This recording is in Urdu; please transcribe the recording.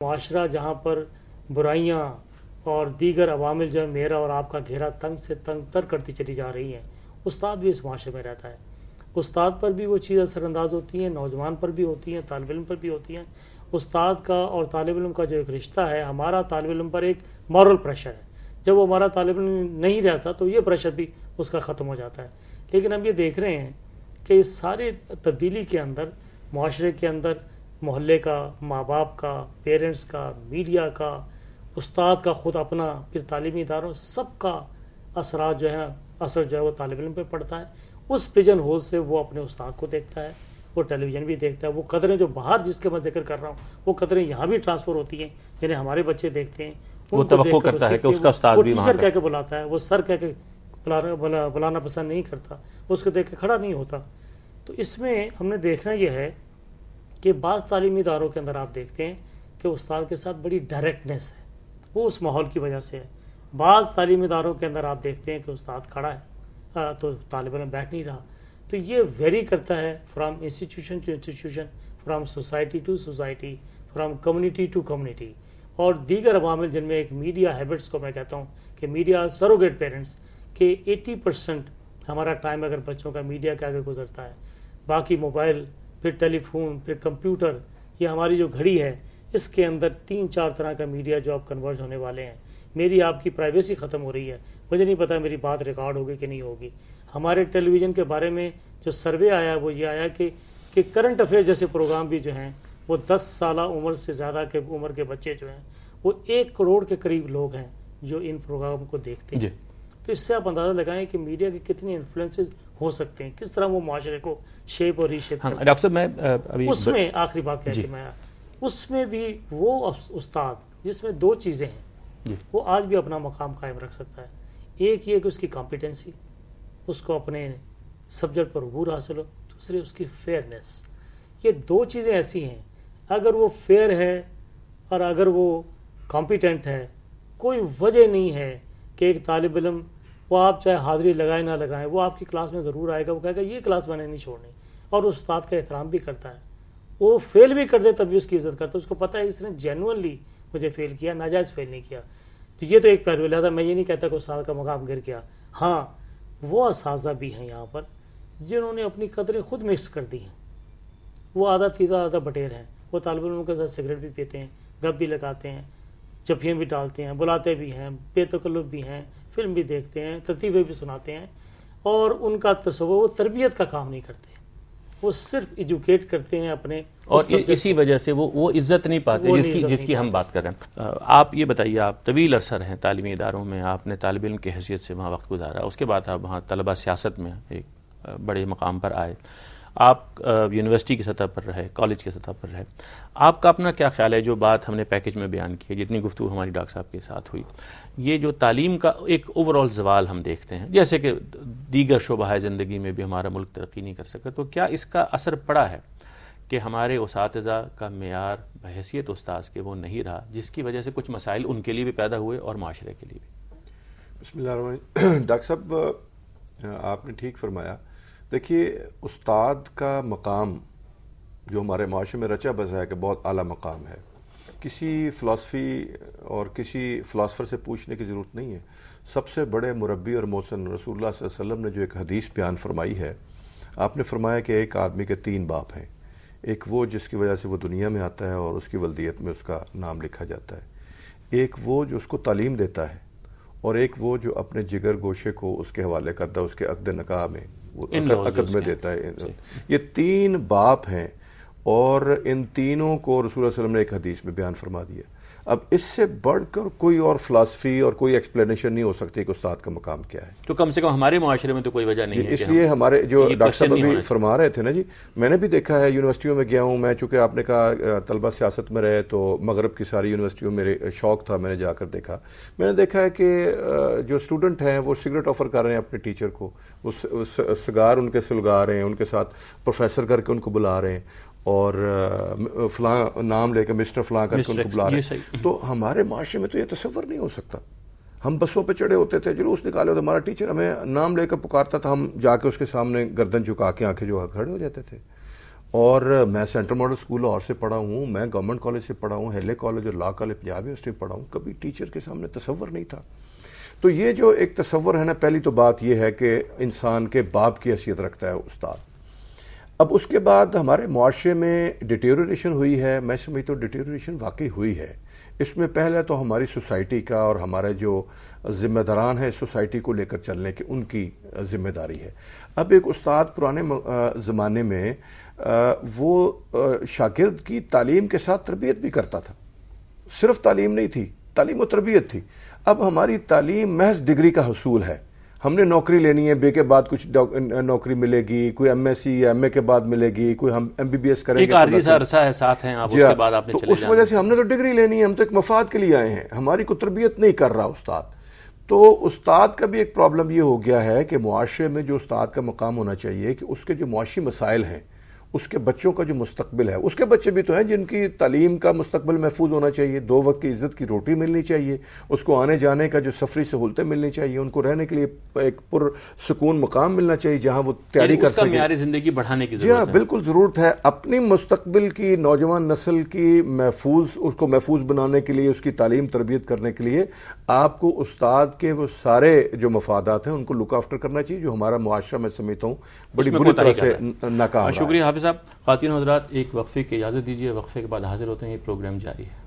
معاشرہ جہاں پر برائیاں اور دیگر عوامل جو ہے میرا اور آپ کا گھیرا تنگ سے تنگ تر کرتی چلی جا رہی ہیں، استاد بھی اس معاشرے میں رہتا ہے. استاد پر بھی وہ چیز اثر انداز ہوتی ہیں، نوجوان پر بھی ہوتی ہیں، طالب علم پر بھی ہوتی ہیں. استاد کا اور طالب علم کا جو ایک رشتہ ہے، ہمارا طالب علم پر ایک مورل پریشر ہے. جب وہ ہمارا طالب علم نہیں رہتا تو یہ پریشر بھی اس کا ختم ہو جاتا ہے. لیکن ہم یہ دیکھ رہے ہیں کہ اس سارے تبدیلی کے اندر، معاشرے کے اندر، محلے کا، ماں باپ کا، پیرنٹس کا، میڈیا کا، استاد کا خود اپنا، پھر تعلیمی اداروں، سب کا اثرات جو ہے وہ طالب علم پہ پڑتا ہے. اس پجن ہول سے وہ اپنے استاد کو دیکھتا ہے، وہ ٹیلی ویژن بھی دیکھتا ہے. وہ قدریں جو باہر جس کے میں ذکر کر رہا ہوں، وہ قدریں یہاں بھی ٹرانسفر ہوتی ہیں، جنہیں ہمارے بچے دیکھتے ہیں. وہ توقع کرتا ہے کہ اس کا استاد بھی ٹیچر کہہ کے بلاتا ہے، وہ سر کہہ کے بلانا پسند نہیں کرتا، اس کو دیکھ کے کھڑا نہیں ہوتا. تو اس میں ہم نے دیکھنا یہ ہے کہ بعض تعلیمی اداروں کے اندر آپ دیکھتے ہیں کہ استاد کے ساتھ بڑی ڈائریکٹنیس ہے، وہ اس ماحول کی وجہ سے ہے. بعض تعلیمی اداروں کے اندر آپ دیکھتے ہیں کہ استاد کھڑا ہے تو طالب علم بیٹھ نہیں رہا. تو یہ ویری کرتا ہے from institution to institution, from society to society, from community to community, اور دیگر عوامل جن میں ایک میڈیا ہیبٹس کو میں کہتا ہوں کہ میڈیا سروگیٹ پیرنٹس، کہ 80% ہمارا ٹائم اگر بچوں کا میڈیا کے آگے گزرتا ہے، باقی موبائل، پھر ٹیلی فون، پھر کمپیوٹر، یہ ہماری جو گھڑی ہے اس کے اندر 3-4 طرح کا میڈیا جو اب کنورج ہونے والے ہیں. میری آپ کی پرائیویسی ختم ہو رہی ہے، مجھے نہیں پتا میری بات ریکارڈ ہوگی کہ نہیں ہوگی. ہمارے ٹیلی ویژن کے بارے میں جو سروے آیا وہ یہ آیا کہ کرنٹ افیئر جیسے پروگرام بھی جو ہیں وہ 10 سالہ عمر سے زیادہ کے عمر کے بچے جو ہیں وہ 1 کروڑ کے قریب لوگ ہیں جو ان پروگرام کو دیکھتے ہیں. تو اس سے آپ اندازہ لگائیں کہ میڈیا کے کتنے انفلوئنسز ہو سکتے ہیں، کس طرح وہ معاشرے کو شیپ اور ری شیپ کرتے ہیں. ڈاکٹر صاحب میں اس میں آخری بات کہہ کے میں اس میں بھی وہ استاد جس میں 2 چیزیں ہیں وہ آج بھی اپنا مقام قائم رکھ سکتا ہے. ایک یہ کہ اس کی کمپیٹنسی، اس کو اپنے سبجیکٹ پر عبور حاصل ہو. دوسری اس کی فیئرنیس. یہ 2 چیزیں ایسی ہیں، اگر وہ فیئر ہے اور اگر وہ کمپیٹنٹ ہے، کوئی وجہ نہیں ہے کہ ایک طالب علم، وہ آپ چاہے حاضری لگائیں نہ لگائیں، وہ آپ کی کلاس میں ضرور آئے گا، وہ کہے گا یہ کلاس میں نے نہیں چھوڑنی، اور استاد کا احترام بھی کرتا ہے. وہ فیل بھی کر دے تب بھی اس کی عزت کرتا ہے، اس کو پتہ ہے اس نے جینوئنلی مجھے فیل کیا، ناجائز فیل نہیں کیا. تو یہ تو ایک پہلو. لہٰذا میں یہ نہیں کہتا کہ استاد کا مقام گر گیا. ہاں، وہ اساتذہ بھی ہیں یہاں پر جنہوں نے اپنی قدریں خود مکس کر دی ہیں. وہ آدھا تیزا آدھا بٹیر ہیں. وہ طالب علموں کے ساتھ سگریٹ بھی پیتے ہیں، گپ بھی لگاتے ہیں، جفیاں بھی ڈالتے ہیں، بلاتے بھی ہیں، بے تکلف بھی ہیں، فلم بھی دیکھتے ہیں، ترتیبیں بھی سناتے ہیں. اور ان کا تصور، وہ تربیت کا کام نہیں کرتے، وہ صرف ایجوکیٹ کرتے ہیں اپنے. اور اسی وجہ سے وہ عزت نہیں پاتے جس کی ہم بات کر رہے ہیں. آپ یہ بتائیے، آپ طویل عرصہ رہیں تعلیمی اداروں میں، آپ نے طالب علم کی حیثیت سے وہاں وقت گزارا، اس کے بعد آپ وہاں طلبہ سیاست میں ایک بڑے مقام پر آئے، آپ یونیورسٹی کی سطح پر رہے، کالج کی سطح پر رہے. آپ کا اپنا کیا خیال ہے، جو بات ہم نے پیکج میں بیان کی، جتنی گفتگو ہماری ڈاکٹر صاحب کے ساتھ ہوئی، یہ جو تعلیم کا ایک اوور آل زوال ہم دیکھتے ہیں، جیسے کہ دیگر شعبہ زندگی میں بھی ہمارا ملک ترقی نہیں کر سکا، تو کیا اس کا اثر پڑا ہے کہ ہمارے اساتذہ کا معیار بحیثیت استاذ کے وہ نہیں رہا، جس کی وجہ سے کچھ مسائل ان کے لیے بھی پیدا ہوئے اور معاشرے کے لیے بھی؟ بسم اللہ الرحمن الرحیم. ڈاکٹر صاحب آپ نے ٹھیک فرمایا. دیکھیے، استاد کا مقام جو ہمارے معاشرے میں رچا بسا ہے کہ بہت اعلیٰ مقام ہے. کسی فلسفی اور کسی فلاسفر سے پوچھنے کی ضرورت نہیں ہے. سب سے بڑے مربی اور محسن رسول اللہ صلی اللہ علیہ وسلم نے جو ایک حدیث بیان فرمائی ہے، آپ نے فرمایا کہ ایک آدمی کے 3 باپ ہیں. ایک وہ جس کی وجہ سے وہ دنیا میں آتا ہے اور اس کی ولدیت میں اس کا نام لکھا جاتا ہے. ایک وہ جو اس کو تعلیم دیتا ہے، اور ایک وہ جو اپنے جگر گوشے کو اس کے حوالے کرتا ہے، اس کے عقد نکاح میں عقد میں دیتا ہے. یہ 3 باپ ہیں، اور ان تینوں کو رسول اللہ صلی اللہ علیہ وسلم نے ایک حدیث میں بیان فرما دیا. اب اس سے بڑھ کر کوئی اور فلسفی اور کوئی ایکسپلینیشن نہیں ہو سکتی کہ استاد کا مقام کیا ہے. تو کم سے کم ہمارے معاشرے میں تو کوئی وجہ نہیں ہے. اس لیے ہمارے جو ڈاکٹر صاحب ابھی فرما رہے تھے نا جی، میں نے بھی دیکھا ہے، یونیورسٹیوں میں گیا ہوں میں، چونکہ آپ نے کہا طلبہ سیاست میں رہے تو مغرب کی ساری یونیورسٹیوں میں میرے شوق تھا، میں نے جا کر دیکھا. میں نے دیکھا ہے کہ جو اسٹوڈنٹ ہیں وہ سگریٹ آفر کر رہے ہیں اپنے ٹیچر کو، سگار ان کے سلگا رہے ہیں، ان کے ساتھ پروفیسر کر کے ان کو بلا رہے ہیں، اور فلاں نام لے کے مسٹر فلاں کر کے ان کو بلا رہے ہیں. تو ہمارے معاشرے میں تو یہ تصور نہیں ہو سکتا. ہم بسوں پہ چڑھے ہوتے تھے، جلوس نکالے ہوتے، ہمارا ٹیچر ہمیں نام لے کر پکارتا تھا، ہم جا کے اس کے سامنے گردن جھکا کے آنکھیں جو کھڑے ہو جاتے تھے. اور میں سینٹرل ماڈل اسکول لاہور سے پڑھا ہوں, میں گورنمنٹ کالج سے پڑھا ہوں, ہیلے کالج اور لا کالج پنجاب یونیورسٹی میں پڑھا ہوں. کبھی ٹیچر کے سامنے تصور نہیں تھا. تو یہ جو ایک تصور ہے نا, پہلی تو بات یہ ہے کہ انسان کے باپ کی حیثیت رکھتا ہے استاد. اب اس کے بعد ہمارے معاشرے میں ڈیٹیریوریشن ہوئی ہے. میں سمجھتا ہوں ڈیٹیریوریشن واقعی ہوئی ہے. اس میں پہلے تو ہماری سوسائٹی کا اور ہمارے جو ذمہ داران ہیں سوسائٹی کو لے کر چلنے کی, ان کی ذمہ داری ہے. اب ایک استاد پرانے زمانے میں وہ شاگرد کی تعلیم کے ساتھ تربیت بھی کرتا تھا. صرف تعلیم نہیں تھی, تعلیم و تربیت تھی. اب ہماری تعلیم محض ڈگری کا حصول ہے. ہم نے نوکری لینی ہے, بے کے بعد کچھ نوکری ملے گی, کوئی ایم ایس سی یا ایم اے کے بعد ملے گی, کوئی ہم ایم بی بی ایس کریں گے, ایک عارضی سا عرصہ ہے ساتھ ہیں آپ, اس کے بعد آپ نے چلے جانا. تو اس وجہ سے ہم نے تو ڈگری لینی ہے, ہم تو ایک مفاد کے لیے آئے ہیں, ہماری کوئی تربیت نہیں کر رہا استاد. تو استاد کا بھی ایک پرابلم یہ ہو گیا ہے کہ معاشرے میں جو استاد کا مقام ہونا چاہیے کہ اس کے جو معاشی مسائل ہیں, اس کے بچوں کا جو مستقبل ہے, اس کے بچے بھی تو ہیں جن کی تعلیم کا مستقبل محفوظ ہونا چاہیے, 2 وقت کی عزت کی روٹی ملنی چاہیے, اس کو آنے جانے کا جو سفری سہولتیں ملنی چاہیے, ان کو رہنے کے لیے ایک پر سکون مقام ملنا چاہیے جہاں وہ تیاری کر سکے. معیار زندگی بڑھانے کی ضرورت ہے. بالکل ضرورت ہے. اپنی مستقبل کی نوجوان نسل کی اس کو محفوظ بنانے کے لیے, اس کی تعلیم تربیت کرنے کے لیے آپ کو استاد کے وہ سارے جو مفادات ہیں ان کو لک آفٹر کرنا چاہیے, جو ہمارا معاشرہ میں سمجھتا ہوں بڑی بری طرح سے ناکام. شکریہ حافظ صاحب. خواتین حضرات, ایک وقفے کی اجازت دیجیے, وقفے کے بعد حاضر ہوتے ہیں. یہ پروگرام جاری ہے.